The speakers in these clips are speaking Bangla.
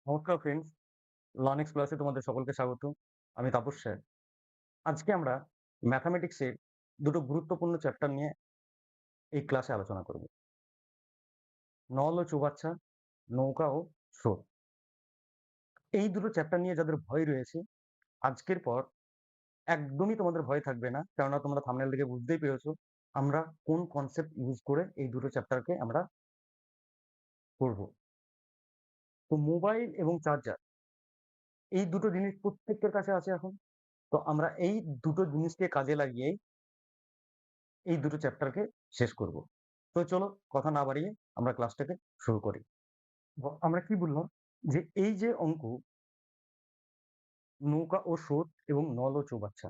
নমস্কার ফ্রেন্ডস, লার্নিক্স ক্লাসে তোমাদের সকলকে স্বাগত। আমি তাপস স্যার। আজকে আমরা ম্যাথামেটিক্সের দুটো গুরুত্বপূর্ণ চ্যাপ্টার নিয়ে এই ক্লাসে আলোচনা করব। নল ও চৌবাচ্চা, নৌকা ও স্রোত। এই দুটো চ্যাপ্টার নিয়ে যাদের ভয় রয়েছে, আজকের পর একদমই তোমাদের ভয় থাকবে না। কেননা তোমরা থাম্বনেল দেখে বুঝতেই পেরেছো আমরা কোন কনসেপ্ট ইউজ করে এই দুটো চ্যাপ্টারকে আমরা করব। তো মোবাইল এবং চার্জার, এই দুটো জিনিস প্রত্যেকের কাছে আছে এখন। তো আমরা এই দুটো জিনিসকে কাজে লাগিয়েই এই দুটো চ্যাপ্টারকে শেষ করব। তো চলো কথা না বাড়িয়ে আমরা ক্লাসটাকে শুরু করি। আমরা কি বললাম যে এই যে অঙ্ক, নৌকা ও স্রোত এবং নল ও চৌবাচ্চা,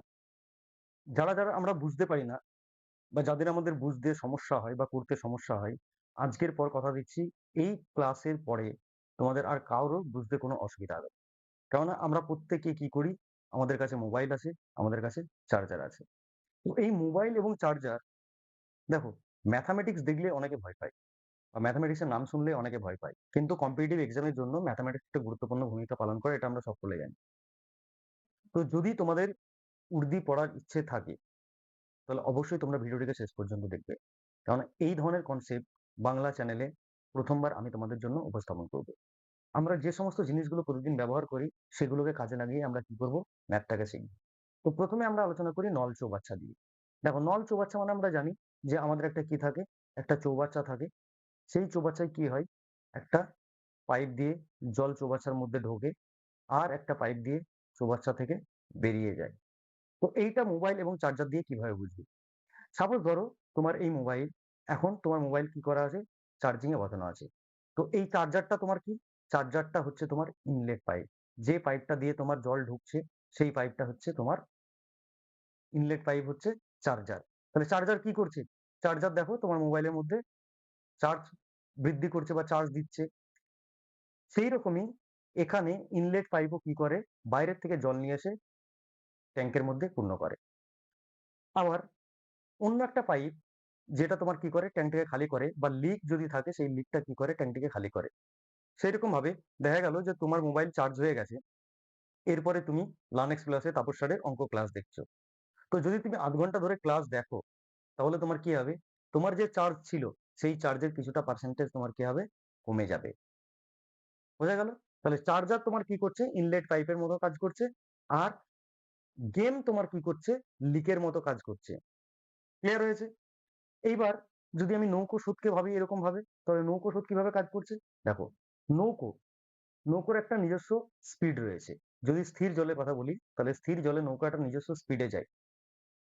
যারা আমরা বুঝতে পারি না বা যাদের আমাদের বুঝতে সমস্যা হয় বা করতে সমস্যা হয়, আজকের পর কথা দিচ্ছি এই ক্লাসের পরে তোমাদের আর কারোর বুঝতে কোনো অসুবিধা হবে না। কেননা আমরা প্রত্যেকে কি করি, আমাদের কাছে মোবাইল আছে, আমাদের কাছে চার্জার আছে। তো এই মোবাইল এবং চার্জার, দেখো, ম্যাথামেটিক্স দেখলে অনেকে ভয় পায় বা ম্যাথামেটিক্সের নাম শুনলে অনেকে ভয় পায়, কিন্তু কম্পিটিটিভ এক্সামের জন্য ম্যাথামেটিক্স একটা গুরুত্বপূর্ণ ভূমিকা পালন করে, এটা আমরা সকলে জানি। তো যদি তোমাদের উর্দি পড়ার ইচ্ছে থাকে তাহলে অবশ্যই তোমরা ভিডিওটিকে শেষ পর্যন্ত দেখবে, কারণ এই ধরনের কনসেপ্ট বাংলা চ্যানেলে প্রথমবার আমি তোমাদের জন্য উপস্থাপন করব। আমরা যে সমস্ত জিনিসগুলো প্রতিদিন ব্যবহার করি সেগুলোকে কাজে লাগিয়ে আমরা কি করব, ম্যাথটাকে শিখব। তো প্রথমে আমরা আলোচনা করি নল চৌবাচ্চা দিয়ে। দেখো, নল চৌবাচ্চা মানে আমরা জানি যে আমাদের একটা কি থাকে, একটা চৌবাচ্চা থাকে। সেই চৌবাচ্চায় কি হয়, একটা পাইপ দিয়ে জল চৌবাচ্চার মধ্যে ঢোকে, আর একটা পাইপ দিয়ে চৌবাচ্চা থেকে বেরিয়ে যায়। তো এইটা মোবাইল এবং চার্জার দিয়ে কিভাবে বুঝবি? সাপোজ ধরো তোমার এই মোবাইল, এখন তোমার মোবাইল কি করা আছে, চার্জিং এ বসানো আছে। তো এই চার্জারটা তোমার কি, চার্জারটা হচ্ছে তোমার ইনলেট পাইপ। যে পাইপটা দিয়ে তোমার জল ঢুকছে সেই পাইপটা হচ্ছে তোমার ইনলেট পাইপ, হচ্ছে চার্জার। তাহলে চার্জার কি করছে, চার্জার দেখো তোমার মোবাইলের মধ্যে চার্জ বৃদ্ধি করছে বা চার্জ দিচ্ছে। সেই রকমই এখানে ইনলেট পাইপও কি করে, বাইরের থেকে জল নিয়ে এসে ট্যাঙ্কের মধ্যে পূর্ণ করে। আবার অন্য একটা পাইপ যেটা তোমার কি করে, ট্যাঙ্কটাকে খালি করে, বা লিক যদি থাকে সেই লিকটা কি করে, ট্যাঙ্কটিকে খালি করে। সেই রকম ভাবে দেখা গেল যে তোমার মোবাইল চার্জ হয়ে গেছে, এরপরে তুমি লার্নেক্স ক্লাসে তাপস স্যারের অঙ্ক ক্লাস দেখছো। তো যদি তুমি আধ ঘন্টা ধরে ক্লাস দেখো, তাহলে তোমার কি হবে, তোমার যে চার্জ ছিল সেই চার্জের কিছুটা পার্সেন্টেজ তোমার কি হবে, কমে যাবে। বোঝা গেল? তাহলে চার্জার তোমার কি করছে, ইনলেট পাইপের মতো কাজ করছে, আর গেম তোমার কি করছে, লিকের মতো কাজ করছে। ক্লিয়ার হয়েছে? এইবার যদি আমি নৌকো স্রোতকে ভাবি এরকম ভাবে, তাহলে নৌকো স্রোত কিভাবে কাজ করছে? দেখো, নৌকো, নৌকোর একটা নিজস্ব স্পিড রয়েছে। যদি স্থির জলের কথা বলি, তাহলে স্থির জলে নৌকা একটা নিজস্ব স্পিডে যায়।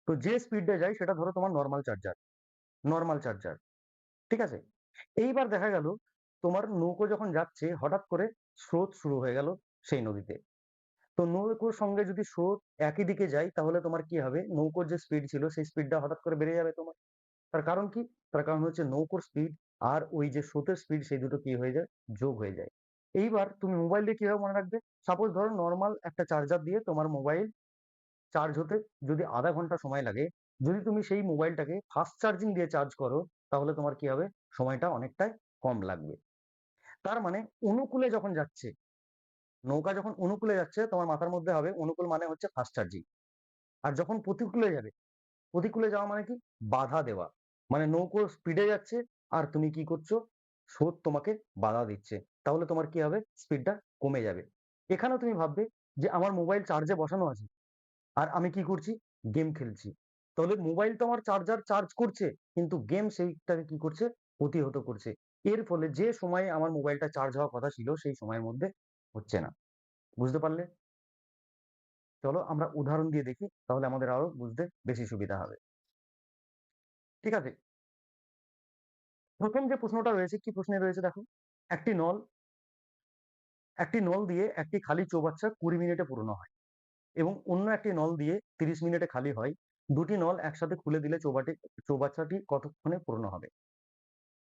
তো যে স্পিডে যায় সেটা ধরো তোমার নর্মাল চার্জার, নর্মাল চার্জার, ঠিক আছে? এইবার দেখা গেল তোমার নৌকো যখন যাচ্ছে, হঠাৎ করে স্রোত শুরু হয়ে গেল সেই নদীতে। তো নৌকোর সঙ্গে যদি স্রোত একই দিকে যায়, তাহলে তোমার কি হবে, নৌকোর যে স্পিড ছিল সেই স্পিডটা হঠাৎ করে বেড়ে যাবে তোমার। তার কারণ কি? তার কারণ হচ্ছে নৌকোর স্পিড আর ওই যে স্রোতের স্পিড, সেই দুটো কি হয়ে যায়, যোগ হয়ে যায়। এইবার তুমি মোবাইল দিয়ে কিভাবে মনে রাখবে? সাপোজ ধরো নরমাল একটা চার্জার দিয়ে তোমার মোবাইল চার্জ হতে যদি আধা ঘন্টা সময় লাগে, যদি তুমি সেই মোবাইলটাকে ফাস্ট চার্জিং দিয়ে চার্জ করো, তাহলে তোমার কি হবে, সময়টা অনেকটাই কম লাগবে। তার মানে অনুকূলে যখন যাচ্ছে, নৌকা যখন অনুকূলে যাচ্ছে, তোমার মাথার মধ্যে হবে অনুকূল মানে হচ্ছে ফাস্ট চার্জিং। আর যখন প্রতিকূলে যাবে, প্রতিকূলে যাওয়া মানে কি, বাধা দেওয়া। মানে নৌকো স্পিডে যাচ্ছে আর তুমি কি করছো, স্রোত তোমাকে বাধা দিচ্ছে, তাহলে তোমার কি হবে, স্পিডটা কমে যাবে। এখানেও তুমি ভাববে যে আমার মোবাইল চার্জে বসানো আছে আর আমি কি করছি, গেম খেলছি। তাহলে মোবাইল তো আমার চার্জার চার্জ করছে, কিন্তু গেম সেইটাকে কি করছে, প্রতিহত করছে। এর ফলে যে সময়ে আমার মোবাইলটা চার্জ হওয়ার কথা ছিল সেই সময়ের মধ্যে হচ্ছে না। বুঝতে পারলে? চলো আমরা উদাহরণ দিয়ে দেখি, তাহলে আমাদের আরো বুঝতে বেশি সুবিধা হবে। ঠিক আছে, প্রথম যে প্রশ্নটা রয়েছে, কি প্রশ্নে রয়েছে দেখো, একটি নল, একটি নল দিয়ে একটি খালি চৌবাচ্চা 20 মিনিটে পূর্ণ হয় এবং অন্য একটি নল দিয়ে 30 মিনিটে খালি হয়। দুটি নল একসাথে খুলে দিলে চৌবাচ্চাটি কতক্ষণে পূর্ণ হবে?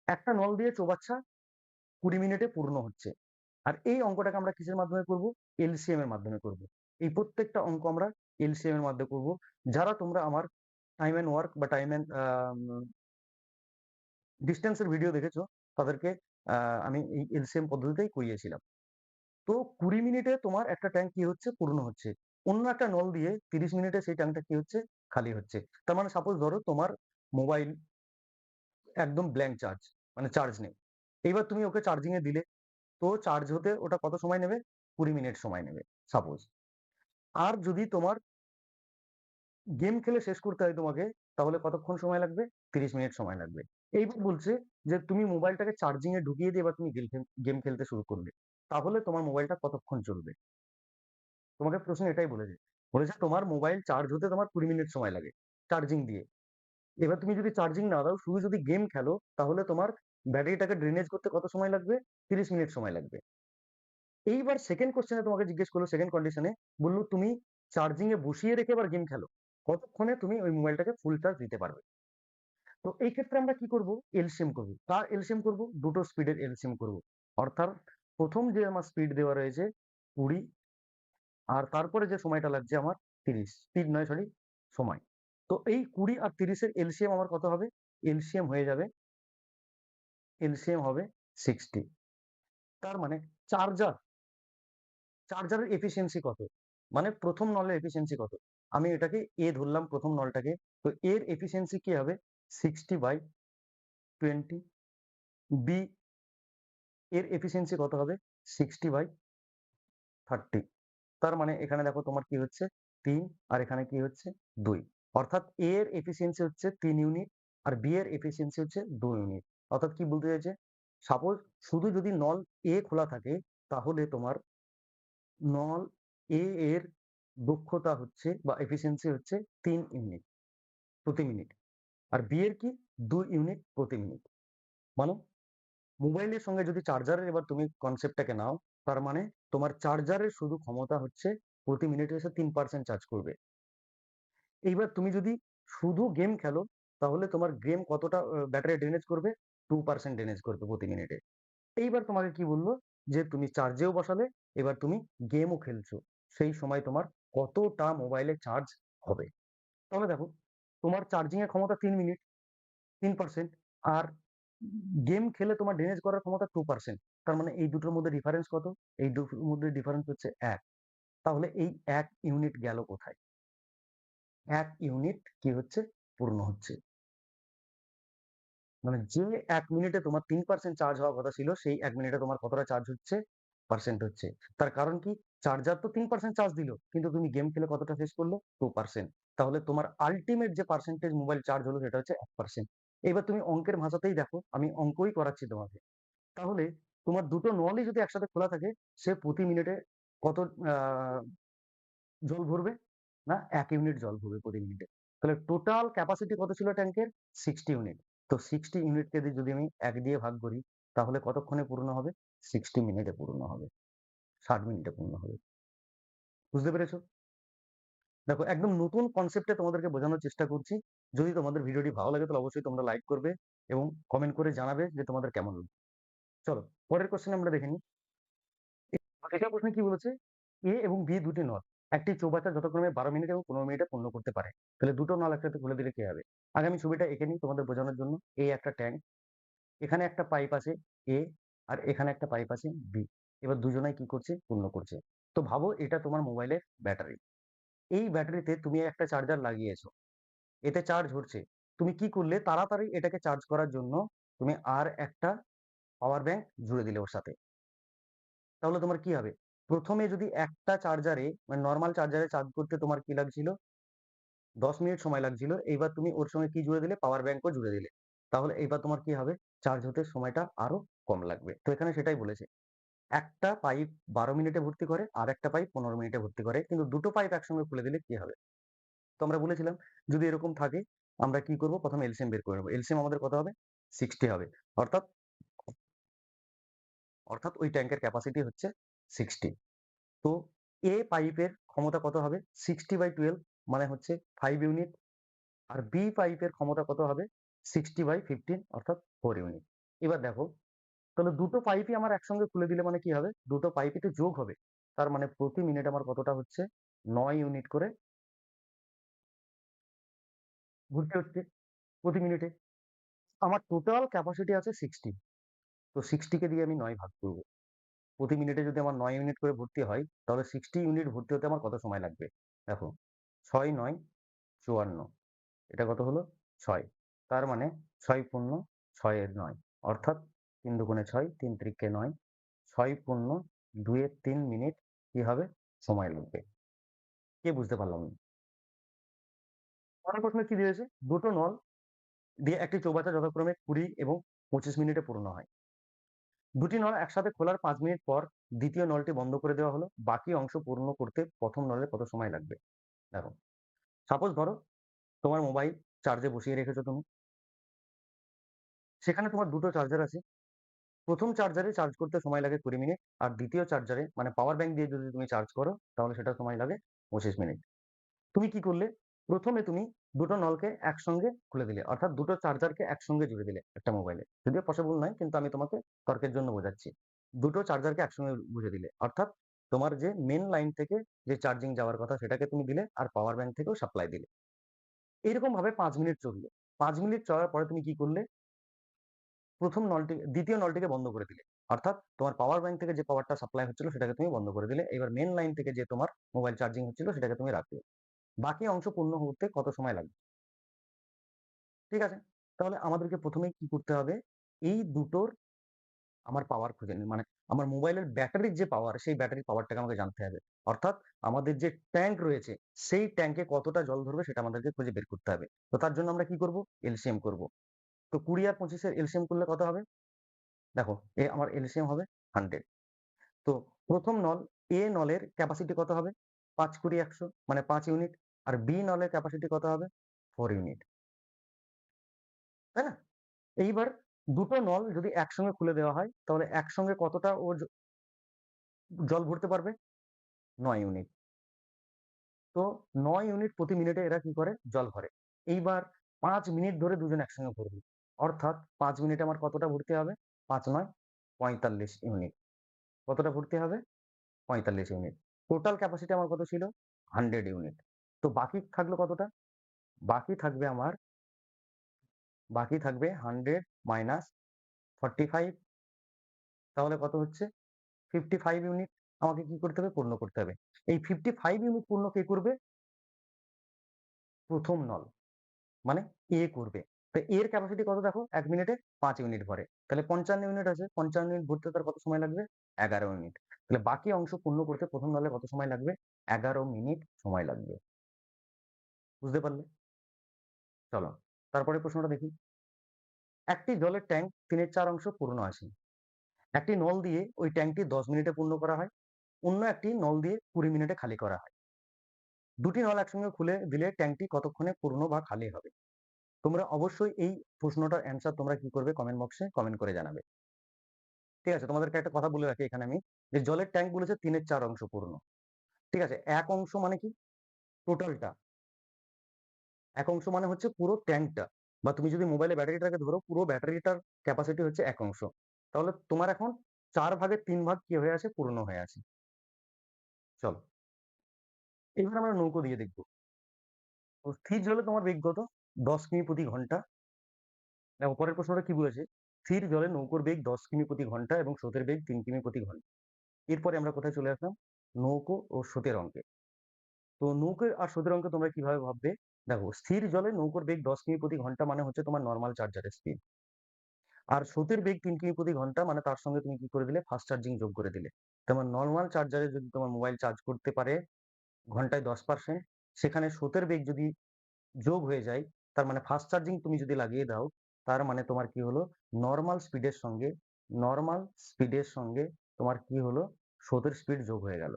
একটা নল দিয়ে চৌবাচ্চা 20 মিনিটে পূর্ণ হচ্ছে, আর এই অঙ্কটাকে আমরা কিসের মাধ্যমে করব, এলসিএম এর মাধ্যমে করব। এই প্রত্যেকটা অঙ্ক আমরা এলসিএম এর মাধ্যমে করব। যারা তোমরা আমার টাইম এন্ড ওয়ার্ক বা টাইম এন্ড ডিস্টেন্সের ভিডিও দেখেছো, তাদেরকে আমি এই এলসিএম পদ্ধতিতেই করিয়েছিলাম। তো 20 মিনিটে তোমার একটা ট্যাঙ্ক কি হচ্ছে? পূর্ণ হচ্ছে। অন্য একটা নল দিয়ে 30 মিনিটে সেই ট্যাঙ্কটা কি হচ্ছে? খালি হচ্ছে। তার মানে সাপোজ ধরো তোমার মোবাইল একদম ব্ল্যাংক চার্জ, মানে চার্জ নেই। এইবার তুমি ওকে চার্জিং এ দিলে, তো চার্জ হতে ওটা কত সময় নেবে? 20 মিনিট সময় নেবে সাপোজ। আর যদি তোমার গেম খেলে শেষ করতে হয় তোমাকে, তাহলে কতক্ষণ সময় লাগবে? 30 মিনিট সময় লাগবে। এইবার বলছে যে তুমি মোবাইলটাকে চার্জিং এ ঢুকিয়ে দিয়ে এবার তুমি গেম খেলতে শুরু করলে। তাহলে তোমার মোবাইলটা কতক্ষণ চলবে? তোমাকে প্রশ্ন এটাই বলেছে। বলেছে তোমার মোবাইল চার্জ হতে তোমার 20 মিনিট সময় লাগে চার্জিং দিয়ে। এবার তুমি যদি চার্জিং না দাও, শুধু যদি গেম খেলো, তাহলে তোমার ব্যাটারিটাকে ড্রেনেজ করতে কত সময় লাগবে? 30 মিনিট সময় লাগবে। এইবার সেকেন্ড কোশ্চেনে তোমাকে জিজ্ঞেস করলো, সেকেন্ড কন্ডিশনে বললো তুমি চার্জিং এ বসিয়ে রেখে এবার গেম খেলো, কতক্ষণে তুমি ওই মোবাইলটাকে ফুল চার্জ দিতে পারবে? তো এই ক্ষেত্রে আমরা কি করব? এলসিএম করব। কার এলসিএম করব? দুটো স্পিডের এলসিএম করব। অর্থাৎ প্রথম যে আমার স্পিড দেওয়া রয়েছে 20, আর তারপরে যে সময়টা লাগছে আমার 30, স্পিড নয় সরি, সময়। তো এই 20 আর 30 এর এলসিএম আমার কত হবে? এলসিএম হয়ে যাবে, এলসিএম হবে 60। তার মানে চার্জার চার্জারের এফিসিয়েন্সি কত? মানে প্রথম নলের এফিসিয়েন্সি কত? আমি এটাকে এ ধরলাম প্রথম নলটাকে। তো এর এফিসিয়েন্সি কি হবে? 60/20। বি এর এফিসিয়েন্সি কত হবে? 60/30। তার মানে এখানে দেখো তোমার কি হচ্ছে? 3, আর এখানে কি হচ্ছে? 2। অর্থাৎ এ এর এফিসিয়েন্সি হচ্ছে 3 ইউনিট, আর বি এর এফিসিয়েন্সি হচ্ছে 2 ইউনিট। অর্থাৎ কি বলতে চাইছে? সাপোজ শুধু যদি নল এ খোলা থাকে, তাহলে তোমার নল এ এর দক্ষতা হচ্ছে বা এফিসিয়েন্সি হচ্ছে 3 ইউনিট প্রতি মিনিট। আর বি এর কি? 2 ইউনিট প্রতি মিনিট। মানে মোবাইলের সঙ্গে যদি চার্জারের এবার তুমি কনসেপ্টটাকে নাও, তার মানে তোমার চার্জারের শুধু ক্ষমতা হচ্ছে প্রতি মিনিটে এসে 3% চার্জ করবে। এইবার তুমি যদি শুধু গেম খেলো, তাহলে তোমার গেম কতটা ব্যাটারি ড্রেনেজ করবে? 2% ড্রেনেজ করবে প্রতি মিনিটে। এইবার তোমাকে কি বললো? যে তুমি চার্জেও বসালে, এবার তুমি গেমও খেলছো, সেই সময় তোমার কতটা মোবাইলে চার্জ হবে? তাহলে দেখো, তোমার চার্জিং এর ক্ষমতা 3 মিনিট, 3%। আর গেম খেলে তোমার ড্রেনেজ করার ক্ষমতা 2%। তার মানে এই দুটোর মধ্যে ডিফারেন্স কত? এই দুটোর মধ্যে ডিফারেন্স হচ্ছে 1। তাহলে এই 1 ইউনিট গেল কোথায়? 1 ইউনিট কি হচ্ছে? পূর্ণ হচ্ছে। মানে যে 1 মিনিটে তোমার 3% চার্জ হওয়ার কথা ছিল, সেই 1 মিনিটে তোমার কতটা চার্জ হচ্ছে? পার্সেন্ট হচ্ছে। তার কারণ কি? চার্জার তো 3% চার্জ দিল, কিন্তু তুমি গেম খেলে কতটা শেষ করলে? 2%। তাহলে তোমার আল্টিমেট যে পার্সেন্টেজ মোবাইল চার্জ হলো, সেটা হচ্ছে 1%। এবার তুমি অঙ্কের ভাষাতেই দেখো, আমি অঙ্কই করাচ্ছি তোমাকে। তাহলে তোমার দুটো নলই যদি একসাথে খোলা থাকে, সে প্রতি মিনিটে কত আহ, জল ভরবে? না, 1 ইউনিট জল ভরবে প্রতি মিনিটে। তাহলে টোটাল ক্যাপাসিটি কত ছিল ট্যাঙ্কের? 60 ইউনিট। তো 60 ইউনিটকে যদি আমি 1 দিয়ে ভাগ করি, তাহলে কতক্ষণে পূর্ণ হবে? 60 মিনিটে পূর্ণ হবে, 60 মিনিটে পূর্ণ হবে। বুঝতে পেরেছো? দেখো, একদম নতুন কনসেপ্টে তোমাদেরকে বোঝানোর চেষ্টা করছি। যদি তোমাদের ভিডিওটি ভালো লাগে, তাহলে অবশ্যই তোমরা লাইক করবে এবং কমেন্ট করে জানাবে যে তোমাদের কেমন লাগলো। চলো পরের কোশ্চেন আমরা দেখে নিই। এটা প্রশ্নে কি বলেছে? এ এবং বি দুটি নল একটি চৌবাচ্চা যথাক্রমে 12 মিনিট এবং 15 মিনিটে পূর্ণ করতে পারে। তাহলে দুটো নল একসাথে খুলে দিলে কি হবে? আগে আমি ছবিটা এঁকে নিই তোমাদের বোঝানোর জন্য। এই একটা ট্যাঙ্ক, এখানে একটা পাইপ আছে এ, আর এখানে একটা পাইপ আছে বি। এবার দুজনাই কি করছে? পূর্ণ করছে। তো ভাবো এটা তোমার মোবাইলের ব্যাটারি। এই ব্যাটারিতে তুমি একটা চার্জার লাগিয়েছো, এতে চার্জ হচ্ছে। তুমি কি করলে? তাড়াতাড়ি এটাকে চার্জ করার জন্য তুমি আর একটা পাওয়ার ব্যাংক জুড়ে দিলে ওর সাথে। তাহলে তোমার কি হবে? প্রথমে যদি একটা চার্জারে, মানে নরমাল চার্জারে চার্জ করতে তোমার কি লাগছিল? 10 মিনিট সময় লাগছিল। এইবার তুমি ওর সঙ্গে কি জুড়ে দিলে? পাওয়ার ব্যাংকও জুড়ে দিলে। তাহলে এইবার তোমার কি হবে? চার্জ হতে সময়টা আরো কম লাগবে। তো এখানে সেটাই বলেছে। একটা পাইপ 12 মিনিটে ভর্তি করে, আর একটা পাইপ 15 মিনিটে ভর্তি করে। কিন্তু দুটো পাইপ একসঙ্গে খুলে দিলে কি হবে? তো আমরা বলেছিলাম, যদি এরকম থাকে, আমরা কি করব? প্রথমে এলসিএম বের করে নেবো। এলসিএম আমাদের কত হবে? 60 হবে। অর্থাৎ অর্থাৎ ওই ট্যাঙ্কের ক্যাপাসিটি হচ্ছে 60। তো এ পাইপের ক্ষমতা কত হবে? 60/12, মানে হচ্ছে 5 ইউনিট। আর বি পাইপের ক্ষমতা কত হবে? 60/15, অর্থাৎ 4 ইউনিট। এবার দেখো, তাহলে দুটো পাইপই আমার একসঙ্গে খুলে দিলে মানে কি হবে? দুটো পাইপই তো যোগ হবে। তার মানে প্রতি মিনিট আমার কতটা হচ্ছে? 9 ইউনিট করে ঘুরতে হচ্ছে প্রতি মিনিটে। আমার টোটাল ক্যাপাসিটি আছে 60। তো 60 কে দিয়ে আমি 9 ভাগ করব। প্রতি মিনিটে যদি আমার ৯ ইউনিট করে ভর্তি হয়, তাহলে 60 ইউনিট ভর্তি হতে আমার কত সময় লাগবে? দেখো ৬ ৯ ৫৪, এটা কত হলো? ৬। তার মানে ৬ পূর্ণ ৬ এর ৯, অর্থাৎ ৩ দুগুণে ৬, ৩ তিরিকে ৯, ৬ পূর্ণ ২ এর ৩ মিনিট কি হবে? সময় লাগবে। কে বুঝতে পারলাম না? পরের প্রশ্নে কি দিয়েছে? দুটো নল দিয়ে একটি চৌবাচ্চা যথাক্রমে ২০ এবং ২৫ মিনিটে পূর্ণ হয়। দুটি নল একসাথে খোলার ৫ মিনিট পর দ্বিতীয় নলটি বন্ধ করে দেওয়া হলো। বাকি অংশ পূর্ণ করতে প্রথম নলে কত সময় লাগবে? দেখো, সাপোজ ধরো তোমার মোবাইল চার্জে বসিয়ে রেখেছো তুমি। সেখানে তোমার দুটো চার্জার আছে। প্রথম চার্জারে চার্জ করতে সময় লাগে ২০ মিনিট, আর দ্বিতীয় চার্জারে মানে পাওয়ার ব্যাংক দিয়ে যদি তুমি চার্জ করো তাহলে সেটা সময় লাগে ২৫ মিনিট। তুমি কি করলে? প্রথমে তুমি দুটো নলকে একসঙ্গে খুলে দিলে, অর্থাৎ দুটো চার্জারকে একসঙ্গে জুড়ে দিলে একটা মোবাইলে। যদিও পসিবল নয়, কিন্তু আমি তোমাকে তর্কের জন্য বোঝাচ্ছি। দুটো চার্জারকে একসঙ্গে বুঝে দিলে, অর্থাৎ তোমার যে মেন লাইন থেকে যে চার্জিং যাওয়ার কথা সেটাকে তুমি দিলে, আর পাওয়ার ব্যাংক থেকেও সাপ্লাই দিলে। এরকম ভাবে ৫ মিনিট চললো। ৫ মিনিট চলার পরে তুমি কি করলে? দ্বিতীয় নলটিকে বন্ধ করে দিলে। অর্থাৎ তোমার পাওয়ার ব্যাংক থেকে যে পাওয়ারটা সাপ্লাই হচ্ছিল সেটাকে তুমি বন্ধ করে দিলে। এবার মেইন লাইন থেকে যে তোমার মোবাইল চার্জিং হচ্ছিল সেটাকে তুমি রাখলে। বাকি অংশ পূর্ণ হতে কত সময় লাগবে? ঠিক আছে? তাহলে আমাদেরকে ১ম এই কি করতে হবে? এই দুটোর আমার পাওয়ার খুঁজে মানে আমার মোবাইলের ব্যাটারির যে পাওয়ার, সেই ব্যাটারির পাওয়ারটাকে আমাকে জানতে হবে। অর্থাৎ আমাদের যে ট্যাংক রয়েছে, সেই ট্যাংকে কতটা জল ধরবে সেটা আমাদেরকে খুঁজে বের করতে হবে। তো তার জন্য আমরা কি করব? এলসিএম করব। তো ২০ আর ২৫ এর এলসিএম করলে কত হবে? দেখো, আমার এলসিএম হবে 100। তো প্রথম নল নলের ক্যাপাসিটি কত হবে? ৫ ২০ ১০০ মানে ৫ ইউনিট। আর নলের ক্যাপাসিটি কত হবে? 4 ইউনিট। তাই না? এইবার দুটো নল যদি একসঙ্গে খুলে দেওয়া হয় তাহলে একসঙ্গে কতটা ও জল ভরতে পারবে? ৯ ইউনিট। তো ৯ ইউনিট প্রতি মিনিটে এরা কি করে? জল ভরে। এইবার ৫ মিনিট ধরে দুজন একসঙ্গে ভরবে। অর্থাৎ ৫ মিনিটে আমার কতটা ভরতে হবে? ৫ ৯ ৪৫ ইউনিট। কতটা ভরতে হবে? ৪৫ ইউনিট। টোটাল ক্যাপাসিটি আমার কত ছিল? 100 ইউনিট। তো বাকি থাকলো কতটা? বাকি থাকবে আমার বাকি থাকবে 100 মাইনাস 45, তাহলে কত হচ্ছে? 55 ইউনিট আমাকে কি করতে হবে? পূর্ণ করতে হবে। এই 55 ইউনিট পূর্ণ কে করবে? প্রথম নল, মানে করবে। তো এর ক্যাপাসিটি কত দেখো? ১ মিনিটে ৫ ইউনিট ভরে। তাহলে ৫৫ ইউনিট আছে। ৫৫ ইউনিট ভরতে তার কত সময় লাগবে? ১১ মিনিট। তাহলে বাকি অংশ পূর্ণ করতে প্রথম নলে কত সময় লাগবে? ১১ মিনিট সময় লাগবে। বুঝতে পারলে? চলো তারপরের প্রশ্নটা দেখি। একটি জলের ট্যাঙ্ক ৩/৪ অংশ পূর্ণ আছে। একটি নল দিয়ে ওই ট্যাঙ্কটি ১০ মিনিটে পূর্ণ করা হয়। অন্য একটি নল দিয়ে ২০ মিনিটে খালি করা হয়। দুটি নল একসঙ্গে খুলে দিলে ট্যাঙ্কটি কতক্ষণে পূর্ণ বা খালি হবে? তোমরা অবশ্যই এই প্রশ্নটার অ্যান্সার তোমরা কি করবে? কমেন্ট বক্সে কমেন্ট করে জানাবে। ঠিক আছে? তোমাদেরকে একটা কথা বলে রাখি এখানে আমি, যে জলের ট্যাঙ্ক বলেছে ৩/৪ অংশ পূর্ণ। ঠিক আছে? ১ অংশ মানে কি? টোটালটা। ১ অংশ মানে হচ্ছে পুরো ট্যাঙ্কটা, বা তুমি যদি মোবাইলের ব্যাটারিটাকে ধরো, পুরো ব্যাটারিটার ক্যাপাসিটি হচ্ছে ১ অংশ। তাহলে তোমার এখন ৪ ভাগের ৩ ভাগ কি হয়ে আছে? পূর্ণ হয়ে আছে। চলো এবার আমরা নৌকো দিয়ে দেখব। তো স্থির জলে তোমার বেগ কত? ১০ কিমি প্রতি ঘন্টা। দেখো পরের প্রশ্নটা কি বলেছে? স্থির জলে নৌকোর বেগ ১০ কিমি প্রতি ঘন্টা এবং স্রোতের বেগ ৩ কিমি প্রতি ঘন্টা। এরপরে আমরা কোথায় চলে আসলাম? নৌকো ও স্রোতের অঙ্কে। তো নৌকো আর স্রোতের অঙ্কে তোমরা কিভাবে ভাববে? দেখো, স্থির জলে নৌকোর বেগ ১০ কিমি প্রতি ঘন্টা মানে হচ্ছে তোমার নরমাল চার্জারের স্পিড। আর স্রোতের বেগ ৩ কিমি প্রতি ঘন্টা মানে তার সঙ্গে তুমি কি করে দিলে? ফাস্ট চার্জিং যোগ করে দিলে। তোমার নরমাল চার্জারে যদি তোমার মোবাইল চার্জ করতে পারে ঘন্টায় ১০%, সেখানে স্রোতের বেগ যদি যোগ হয়ে যায়, তার মানে ফাস্ট চার্জিং তুমি যদি লাগিয়ে দাও, তার মানে তোমার কি হলো? নরমাল স্পিডের সঙ্গে নরমাল স্পিডের সঙ্গে তোমার কি হলো? স্রোতের স্পিড যোগ হয়ে গেল।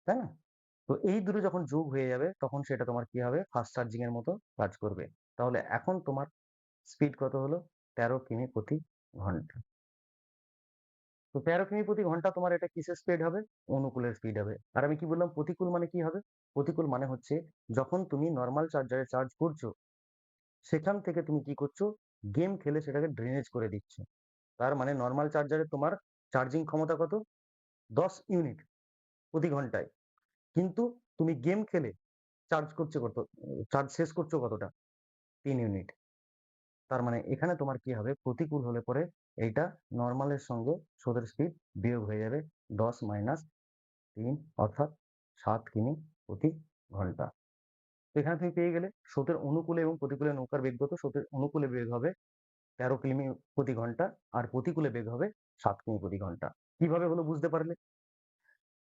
তাই না? তো এই দুটো যখন যোগ হয়ে যাবে তখন সেটা তোমার কি হবে? ফাস্ট চার্জিং এর মতো কাজ করবে। তাহলে এখন তোমার স্পিড কত হলো? ১৩ কিমি প্রতি ঘন্টা। তো ১৩ কিমি প্রতি ঘন্টা তোমার এটা কিসের স্পিড হবে? অনুকূলের স্পিড হবে। আর আমি কি বললাম প্রতিকূল মানে কি হবে? প্রতিকূল মানে হচ্ছে যখন তুমি নরমাল চার্জারে চার্জ করছো, সেখান থেকে তুমি কি করছো? গেম খেলে সেটাকে ড্রেনেজ করে দিচ্ছ। তার মানে নরমাল চার্জারে তোমার চার্জিং ক্ষমতা কত? ১০ ইউনিট প্রতি ঘন্টায়। কিন্তু তুমি গেম খেলে চার্জ শেষ করছো কতটা? ৩ ইউনিট। তার মানে এখানে তোমার কি হবে? প্রতিকূল হলে পরে এইটা নরমালের সঙ্গে স্রোতের স্পিড বিয়োগ হয়ে যাবে 10 মাইনাস 3 অর্থাৎ 7 কিমি প্রতি ঘন্টা। তো এখানে তুমি পেয়ে গেলে স্রোতের অনুকূলে এবং প্রতিকূলে নৌকার বেগ কত। স্রোতের অনুকূলে বেগ হবে 13 কিমি প্রতি ঘন্টা আর প্রতিকূলে বেগ হবে 7 কিমি প্রতি ঘন্টা। কিভাবে হলো বুঝতে পারলে?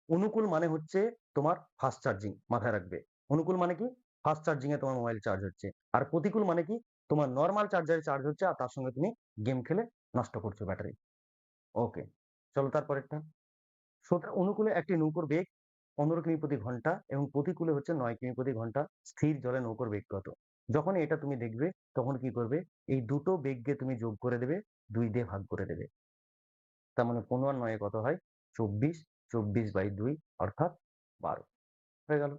অনুকূল মানে হচ্ছে তোমার ফাস্ট চার্জিং, মাথায় রাখবে। অনুকূল মানে কি? ফাস্ট চার্জিং এ তোমার মোবাইল চার্জ হচ্ছে। আর প্রতিকূল মানে কি? তোমার নরমাল চার্জারে চার্জ হচ্ছে আর তার সঙ্গে তুমি গেম খেলে নষ্ট করছো ব্যাটারি। ওকে, চলো তারপরেরটা। স্রোতের অনুকূলে একটি নৌকোর বেগ 15 কিমি প্রতি ঘন্টা এবং প্রতিকূলে হচ্ছে 9 কিমি প্রতি ঘন্টা। স্থির জলে নৌকোর বেগ কত? যখনই এটা তুমি দেখবে তখন কি করবে? এই দুটো বেগকে তুমি যোগ করে দেবে, 2 দিয়ে ভাগ করে দেবে। তার মানে 15 আর 9 এ কত হয়? 24, 24/2 অর্থাৎ 12 হয়ে গেল।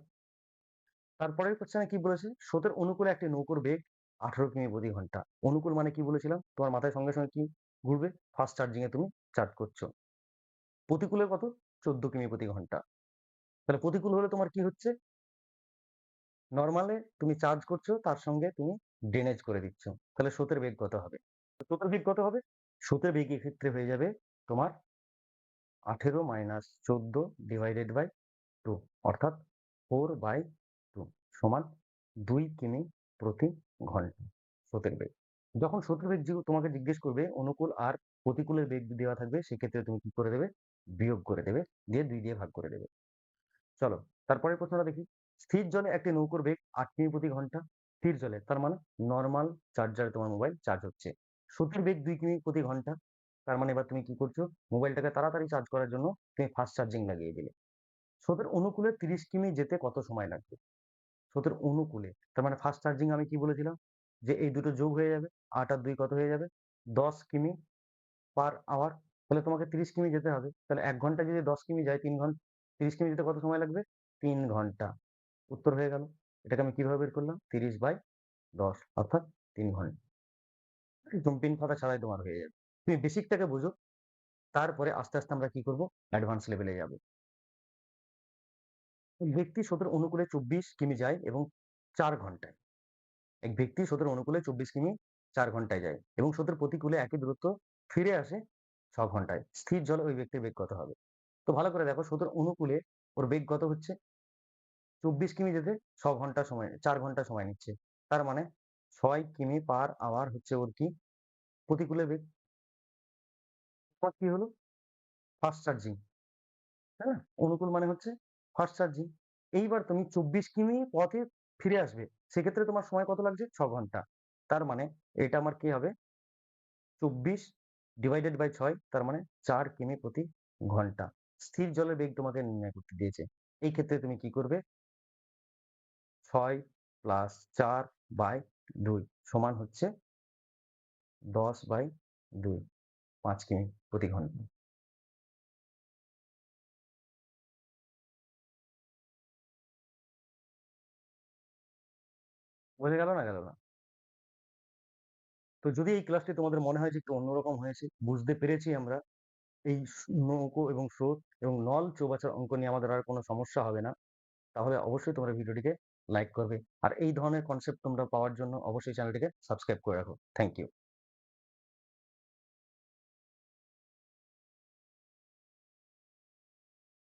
তারপরের কোশ্চেনে কি বলেছে? স্রোতের অনুকূলে একটি নৌকোর বেগ 18 কিমি প্রতি ঘন্টা। অনুকূল মানে কি বলেছিলাম? তোমার মাথায় সঙ্গে সঙ্গে কি ঘুরবে? ফাস্ট চার্জিং এ তুমি চার্জ করছো। প্রতিকূলে কত? 14 কিমি প্রতি ঘন্টা। তাহলে প্রতিকূল হলে তোমার কি হচ্ছে? নরমালে তুমি চার্জ করছো, তার সঙ্গে তুমি ড্রেনেজ করে দিচ্ছ। তাহলে স্রোতের বেগ কত হবে? স্রোতের বেগ কত হবে? স্রোতের বেগ এক্ষেত্রে হয়ে যাবে তোমার 18 মাইনাস 14 ডিভাইডেড বাই 2 অর্থাৎ 4/2 সমান 2 কিমি প্রতি ঘন্টা স্রোতের বেগ। যখন স্রোতের বেগ তোমাকে জিজ্ঞেস করবে অনুকূল আর প্রতিকূলের বেগ দেওয়া থাকবে, সেক্ষেত্রে তুমি কি করে দেবে? বিয়োগ করে দেবে, দিয়ে 2 দিয়ে ভাগ করে দেবে। চলো তারপরের প্রশ্নটা দেখি। স্থির জলে একটি নৌকোর বেগ 8 কিমি প্রতি ঘন্টা। স্থির জলে তার মানে নরমাল চার্জারে তোমার মোবাইল চার্জ হচ্ছে। স্রোতের বেগ 2 কিমি প্রতি ঘন্টা। তার মানে এবার তুমি কি করছো? মোবাইলটাকে তাড়াতাড়ি চার্জ করার জন্য তুমি ফাস্ট চার্জিং লাগিয়ে দিলে। স্রোতের অনুকূলে 30 কিমি যেতে কত সময় লাগবে? স্রোতের অনুকূলে তার মানে ফাস্ট চার্জিং আমি কি বলেছিলাম? যে এই দুটো যোগ হয়ে যাবে। 8 আর 2 কত হয়ে যাবে? 10 কিমি পার আওয়ার। তাহলে তোমাকে 30 কিমি যেতে হবে। তাহলে 1 ঘন্টায় যদি 10 কিমি যায় 3 ঘন্টা, 30 কিমি যেতে কত সময় লাগবে? 3 ঘন্টা। উত্তর হয়ে গেল। এটাকে আমি কিভাবে বের করলাম? 30/10 অর্থাৎ 3 ঘন্টা। একদম পেন খাতা ছাড়াই তোমার হয়ে যাবে। তুমি বেসিকটাকে বুঝো, তারপরে আস্তে আস্তে আমরা কি করব? অ্যাডভান্স লেভেলে যাব। ব্যক্তি স্রোতের অনুকূলে 24 কিমি যায় এবং 4 ঘন্টায়। এক ব্যক্তি স্রোতের অনুকূলে 24 কিমি 4 ঘন্টায় যায় এবং স্রোতের প্রতিকূলে একই দূরত্ব ফিরে আসে 6 ঘন্টায়। স্থির জলে ওই ব্যক্তির বেগ কত হবে? তো ভালো করে দেখো, স্রোতের অনুকূলে ওর বেগ কত হচ্ছে? 24 কিমি যেতে 6 ঘন্টা সময়, 4 ঘন্টা সময় নিচ্ছে। তার মানে 6 কিমি পার আওয়ার হচ্ছে ওর কি? প্রতিকূলে বেগ। তোমার কি হলো? ফাস্ট চার্জিং, তাই না? অনুকূল মানে হচ্ছে ফাস্ট চার্জিং। এইবার তুমি 24 কিমি পথে ফিরে আসবে। সেক্ষেত্রে তোমার সময় কত লাগছে? 6 ঘন্টা। তার মানে এটা আমার কি হবে? 24 ডিভাইডেড বাই 6 তার মানে 4 কিমি প্রতি ঘন্টা। স্থির জলের বেগ তোমাকে নির্ণয় করতে দিয়েছে। এই ক্ষেত্রে তুমি কি করবে? 6 প্লাস 4/2 সমান হচ্ছে 10/2, 5 কিমি প্রতি ঘন্টা। বোঝা গেল না গেল না? তো যদি এই ক্লাসটি তোমাদের মনে হয় যে একটু অন্যরকম হয়েছে, বুঝতে পেরেছি আমরা এই নৌকো এবং স্রোত এবং নল চৌবাচ্চার অঙ্ক নিয়ে আমাদের আর কোনো সমস্যা হবে না, তাহলে অবশ্যই তোমরা ভিডিওটিকে লাইক করবে। আর এই ধরনের কনসেপ্ট তোমরা পাওয়ার জন্য অবশ্যই চ্যানেলটিকে সাবস্ক্রাইব করে রাখো। Thank you.